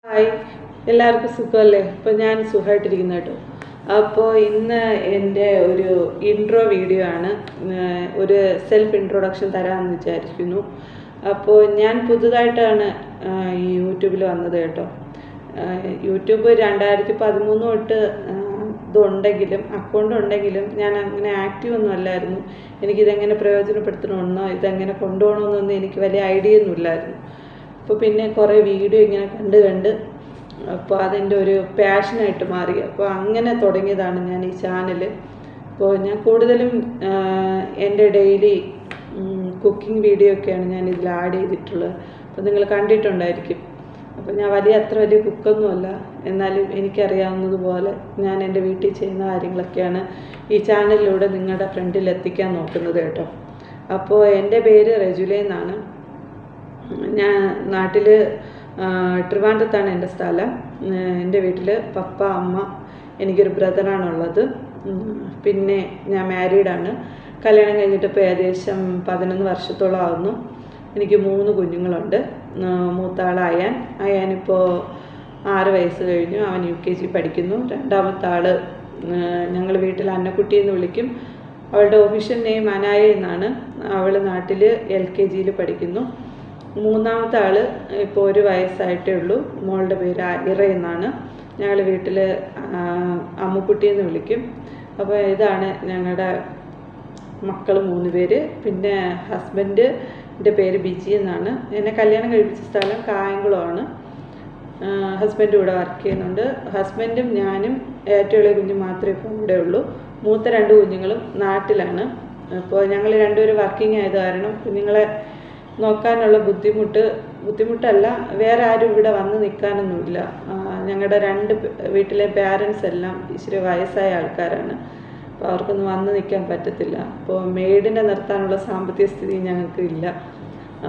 Hi, എല്ലാവർക്കും സുഖമല്ലേ? അപ്പോൾ ഞാൻ സുഖമായിട്ടിരിക്കുന്നു കേട്ടോ. അപ്പോൾ ഇന്ന് എൻ്റെ ഒരു ഇൻട്രോ വീഡിയോ ആണ്. ഒരു സെൽഫ് ഇൻട്രൊഡക്ഷൻ തരാമെന്ന് വിചാരിക്കുന്നു. അപ്പോൾ ഞാൻ പുതുതായിട്ടാണ് ഈ യൂട്യൂബിൽ വന്നത് കേട്ടോ. യൂട്യൂബ് 2013 തൊട്ട് ഇതുണ്ടെങ്കിലും അക്കൗണ്ട് ഉണ്ടെങ്കിലും ഞാൻ അങ്ങനെ ആക്റ്റീവ് ഒന്നും അല്ലായിരുന്നു. എനിക്കിതെങ്ങനെ പ്രയോജനപ്പെടുത്തണമെന്നോ ഇതെങ്ങനെ കൊണ്ടുപോകണമെന്നൊന്നും എനിക്ക് വലിയ ഐഡിയ ഒന്നും ഇല്ലായിരുന്നു. അപ്പോൾ പിന്നെ കുറേ വീഡിയോ ഇങ്ങനെ കണ്ട് അപ്പോൾ അതെൻ്റെ ഒരു പാഷനായിട്ട് മാറി. അപ്പോൾ അങ്ങനെ തുടങ്ങിയതാണ് ഞാൻ ഈ ചാനൽ. അപ്പോൾ ഞാൻ കൂടുതലും എൻ്റെ ഡെയിലി കുക്കിംഗ് വീഡിയോ ഒക്കെയാണ് ഞാൻ ഇതിൽ ആഡ് ചെയ്തിട്ടുള്ളത്. അപ്പോൾ നിങ്ങൾ കണ്ടിട്ടുണ്ടായിരിക്കും. അപ്പോൾ ഞാൻ അത്ര വലിയ കുക്കൊന്നുമല്ല, എന്നാലും എനിക്കറിയാവുന്നതുപോലെ ഞാൻ എൻ്റെ വീട്ടിൽ ചെയ്യുന്ന കാര്യങ്ങളൊക്കെയാണ് ഈ ചാനലിലൂടെ നിങ്ങളുടെ ഫ്രണ്ടിൽ എത്തിക്കാൻ നോക്കുന്നത് കേട്ടോ. അപ്പോൾ എൻ്റെ പേര് റെജുല എന്നാണ്. ഞാൻ നാട്ടിൽ ട്രിവാൻഡ്രത്താണ് എൻ്റെ സ്ഥലം. എൻ്റെ വീട്ടിൽ പപ്പ, അമ്മ, എനിക്കൊരു ബ്രദറാണുള്ളത്. പിന്നെ ഞാൻ മാരീഡാണ്. കല്യാണം കഴിഞ്ഞിട്ട് ഇപ്പോൾ ഏകദേശം 11 വർഷത്തോളം ആവുന്നു. എനിക്ക് 3 കുഞ്ഞുങ്ങളുണ്ട്. മൂത്താൾ അയാനിപ്പോൾ 6 വയസ്സ് കഴിഞ്ഞു. അവൻ UKG പഠിക്കുന്നു. രണ്ടാമത്തെ ആൾ ഞങ്ങൾ വീട്ടിൽ അന്നക്കുട്ടി എന്ന് വിളിക്കും. അവളുടെ ഒഫീഷ്യൽ നെയിം അനായ എന്നാണ്. അവൾ നാട്ടിൽ LKG പഠിക്കുന്നു. മൂന്നാമത്തെ ആൾ ഇപ്പോൾ 1 വയസ്സായിട്ടേ ഉള്ളൂ. മോളുടെ പേര് ഇറ എന്നാണ്. ഞങ്ങൾ വീട്ടിൽ അമ്മുക്കുട്ടി എന്ന് വിളിക്കും. അപ്പോൾ ഇതാണ് ഞങ്ങളുടെ മക്കൾ 3 പേര്. പിന്നെ ഹസ്ബൻഡിൻ്റെ പേര് ബിജി എന്നാണ്. എന്നെ കല്യാണം കഴിപ്പിച്ച സ്ഥലം കായംകുളമാണ്. ഹസ്ബൻഡ് ഇവിടെ വർക്ക് ചെയ്യുന്നുണ്ട്. ഹസ്ബൻഡും ഞാനും ഏറ്റവും ഇളയ കുഞ്ഞും മാത്രമേ ഇപ്പോൾ ഇവിടെ ഉള്ളൂ. മൂത്ത 2 കുഞ്ഞുങ്ങളും നാട്ടിലാണ്. അപ്പോൾ ഞങ്ങൾ രണ്ടുപേരും വർക്കിംഗ് ആയത് കാരണം കുഞ്ഞുങ്ങളെ നോക്കാനുള്ള ബുദ്ധിമുട്ടല്ല, വേറെ ആരും ഇവിടെ വന്ന് നിൽക്കാനൊന്നുമില്ല. ഞങ്ങളുടെ 2 വീട്ടിലെ പാരൻസ് എല്ലാം ഇച്ചിരി വയസ്സായ ആൾക്കാരാണ്. അപ്പോൾ അവർക്കൊന്നും വന്ന് നിൽക്കാൻ പറ്റത്തില്ല. അപ്പോൾ മെയ്ഡിനെ നിർത്താനുള്ള സാമ്പത്തിക സ്ഥിതി ഞങ്ങൾക്ക് ഇല്ല.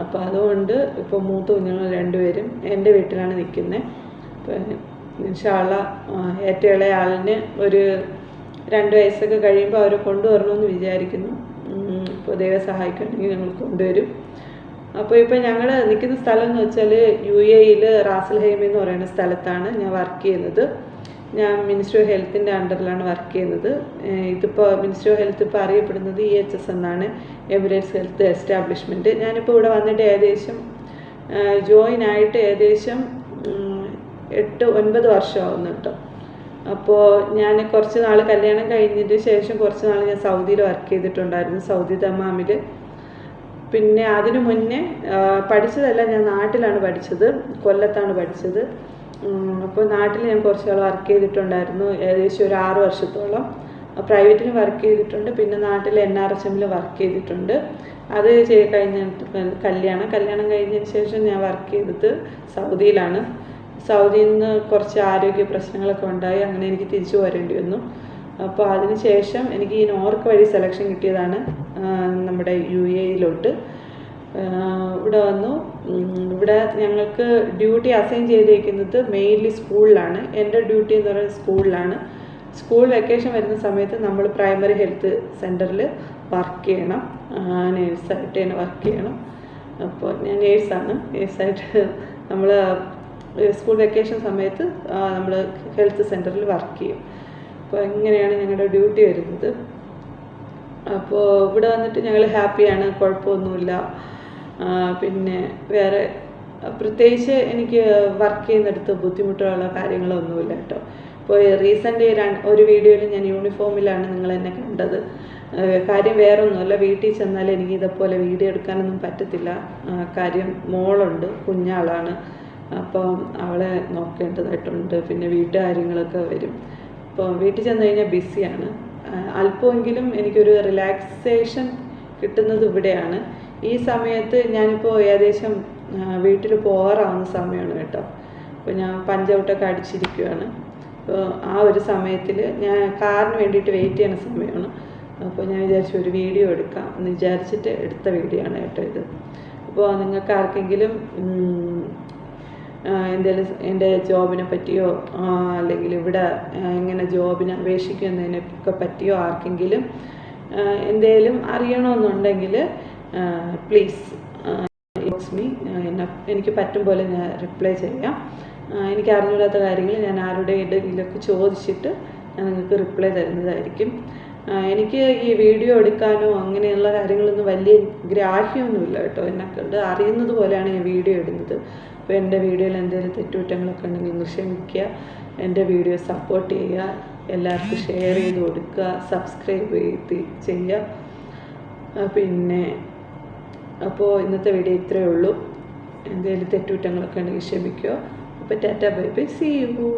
അപ്പോൾ അതുകൊണ്ട് ഇപ്പോൾ മൂത്ത കുഞ്ഞുങ്ങൾ 2 പേരും എൻ്റെ വീട്ടിലാണ് നിൽക്കുന്നത്. അപ്പോൾ ഇൻഷാ അല്ലാഹ് ഏറ്റവും ഇളയ ആളിന് ഒരു 2 വയസ്സൊക്കെ കഴിയുമ്പോൾ അവരെ കൊണ്ടുവരണമെന്ന് വിചാരിക്കുന്നു. ഇപ്പോൾ ദൈവം സഹായിക്കുകയാണെങ്കിൽ ഞങ്ങൾ കൊണ്ടുവരും. അപ്പോൾ ഇപ്പോൾ ഞങ്ങൾ നിൽക്കുന്ന സ്ഥലം എന്ന് വെച്ചാൽ UAE റാസൽ ഹൈമ എന്ന് പറയുന്ന സ്ഥലത്താണ് ഞാൻ വർക്ക് ചെയ്യുന്നത്. ഞാൻ മിനിസ്ട്രി ഓഫ് ഹെൽത്തിൻ്റെ അണ്ടറിലാണ് വർക്ക് ചെയ്യുന്നത്. ഇതിപ്പോൾ മിനിസ്ട്രി ഓഫ് ഹെൽത്ത് ഇപ്പോൾ അറിയപ്പെടുന്നത് EHS എന്നാണ്, എമിറേറ്റ്സ് ഹെൽത്ത് എസ്റ്റാബ്ലിഷ്മെൻറ്റ്. ഞാനിപ്പോൾ ഇവിടെ വന്നിട്ട് ഏകദേശം ജോയിൻ ആയിട്ട് ഏകദേശം 8-9 വർഷമാകുന്നു കേട്ടോ. അപ്പോൾ ഞാൻ കുറച്ച് നാൾ കല്യാണം കഴിഞ്ഞതിന് ശേഷം കുറച്ച് നാൾ ഞാൻ സൗദിയിൽ വർക്ക് ചെയ്തിട്ടുണ്ടായിരുന്നു, സൗദി ദമാമിൽ. പിന്നെ അതിനു മുന്നേ പഠിച്ചതല്ല, ഞാൻ നാട്ടിലാണ് പഠിച്ചത്, കൊല്ലത്താണ് പഠിച്ചത്. അപ്പോൾ നാട്ടിൽ ഞാൻ കുറച്ച് നാൾ വർക്ക് ചെയ്തിട്ടുണ്ടായിരുന്നു, ഏകദേശം ഒരു 6 വർഷത്തോളം. പ്രൈവറ്റിൽ വർക്ക് ചെയ്തിട്ടുണ്ട്. പിന്നെ നാട്ടിൽ NRHM വർക്ക് ചെയ്തിട്ടുണ്ട്. അത് കഴിഞ്ഞിട്ട് കല്യാണം കഴിഞ്ഞതിന് ശേഷം ഞാൻ വർക്ക് ചെയ്തത് സൗദിയിലാണ്. സൗദിയിൽ നിന്ന് കുറച്ച് ആരോഗ്യ പ്രശ്നങ്ങളൊക്കെ ഉണ്ടായി, അങ്ങനെ എനിക്ക് തിരിച്ചു വരേണ്ടി വന്നു. അപ്പോൾ അതിന് ശേഷം എനിക്ക് ഈ നോർക്ക് വഴി സെലക്ഷൻ കിട്ടിയതാണ് നമ്മുടെ UAE. ഇവിടെ വന്നു. ഇവിടെ ഞങ്ങൾക്ക് ഡ്യൂട്ടി അസൈൻ ചെയ്തിരിക്കുന്നത് മെയിൻലി സ്കൂളിലാണ്. എൻ്റെ ഡ്യൂട്ടി എന്ന് പറയുന്നത് സ്കൂളിലാണ്. സ്കൂൾ വെക്കേഷൻ വരുന്ന സമയത്ത് നമ്മൾ പ്രൈമറി ഹെൽത്ത് സെൻറ്ററിൽ വർക്ക് ചെയ്യണം, നേഴ്സായിട്ട് തന്നെ വർക്ക് ചെയ്യണം. അപ്പോൾ ഞാൻ നേഴ്സായിട്ട് നമ്മൾ സ്കൂൾ വെക്കേഷൻ സമയത്ത് നമ്മൾ ഹെൽത്ത് സെൻറ്ററിൽ വർക്ക് ചെയ്യും. അപ്പോൾ ഇങ്ങനെയാണ് ഞങ്ങളുടെ ഡ്യൂട്ടി വരുന്നത്. അപ്പോൾ ഇവിടെ വന്നിട്ട് ഞങ്ങൾ ഹാപ്പിയാണ്, കുഴപ്പമൊന്നുമില്ല. പിന്നെ വേറെ പ്രത്യേകിച്ച് എനിക്ക് വർക്ക് ചെയ്യുന്നിടത്ത് ബുദ്ധിമുട്ടുള്ള കാര്യങ്ങളൊന്നുമില്ല കേട്ടോ. ഇപ്പോൾ റീസെൻ്റ് ഒരു വീഡിയോയിൽ ഞാൻ യൂണിഫോമിലാണ് നിങ്ങൾ എന്നെ കണ്ടത്. കാര്യം വേറെ ഒന്നുമല്ല, വീട്ടിൽ ചെന്നാൽ എനിക്ക് ഇതേപോലെ വീഡിയോ എടുക്കാനൊന്നും പറ്റത്തില്ല. കാര്യം മോളുണ്ട്, കുഞ്ഞാളാണ്. അപ്പം അവളെ നോക്കേണ്ടതായിട്ടുണ്ട്. പിന്നെ വീട്ടുകാര്യങ്ങളൊക്കെ വരും. ഇപ്പോൾ വീട്ടിൽ ചെന്ന് കഴിഞ്ഞാൽ ബിസിയാണ്. അല്പമെങ്കിലും എനിക്കൊരു റിലാക്സേഷൻ കിട്ടുന്നത് ഇവിടെയാണ്. ഈ സമയത്ത് ഞാനിപ്പോൾ ഏകദേശം വീട്ടിൽ പോകാറാവുന്ന സമയമാണ് കേട്ടോ. അപ്പോൾ ഞാൻ പഞ്ചൗട്ടൊക്കെ അടിച്ചിരിക്കുകയാണ്. അപ്പോൾ ആ ഒരു സമയത്തിൽ ഞാൻ കാറിന് വേണ്ടിയിട്ട് വെയിറ്റ് ചെയ്യുന്ന സമയമാണ്. അപ്പോൾ ഞാൻ വിചാരിച്ചു ഒരു വീഡിയോ എടുക്കാം എന്ന് വിചാരിച്ചിട്ട് എടുത്ത വീഡിയോ ആണ് കേട്ടോ ഇത്. അപ്പോൾ നിങ്ങൾക്ക് ആർക്കെങ്കിലും എന്തെങ്കിലും എൻ്റെ ജോബിനെ പറ്റിയോ അല്ലെങ്കിൽ ഇവിടെ എങ്ങനെ ജോബിന് അപേക്ഷിക്കുന്നതിനൊക്കെ പറ്റിയോ ആർക്കെങ്കിലും എന്തെങ്കിലും അറിയണമെന്നുണ്ടെങ്കിൽ പ്ലീസ് ഇൻബോക്സ് മീ. എനിക്ക് പറ്റും പോലെ ഞാൻ റിപ്ലൈ ചെയ്യാം. എനിക്ക് അറിഞ്ഞൂടാത്ത കാര്യങ്ങൾ ഞാൻ ആരുടെയെങ്കിലുമൊക്കെ ചോദിച്ചിട്ട് ഞാൻ നിങ്ങൾക്ക് റിപ്ലൈ തരുന്നതായിരിക്കും. എനിക്ക് ഈ വീഡിയോ എടുക്കാനോ അങ്ങനെയുള്ള കാര്യങ്ങളൊന്നും വലിയ ഗ്രാഹ്യമൊന്നുമില്ല കേട്ടോ. എന്നെക്കൊണ്ട് അറിയുന്നത് പോലെയാണ് ഞാൻ വീഡിയോ ഇടുന്നത്. അപ്പോൾ എൻ്റെ വീഡിയോയിൽ എന്തെങ്കിലും തെറ്റുകുറ്റങ്ങളൊക്കെ ഉണ്ടെങ്കിൽ നിങ്ങൾ ക്ഷമിക്കുക. എൻ്റെ വീഡിയോ സപ്പോർട്ട് ചെയ്യുക, എല്ലാവർക്കും ഷെയർ ചെയ്ത് കൊടുക്കുക, സബ്സ്ക്രൈബ് ചെയ്യുക. പിന്നെ അപ്പോൾ ഇന്നത്തെ വീഡിയോ ഇത്രയേ ഉള്ളൂ. എന്തെങ്കിലും തെറ്റുകുറ്റങ്ങളൊക്കെ ഉണ്ടെങ്കിൽ ക്ഷമിക്കുക. അപ്പോൾ tata bye bye, see U.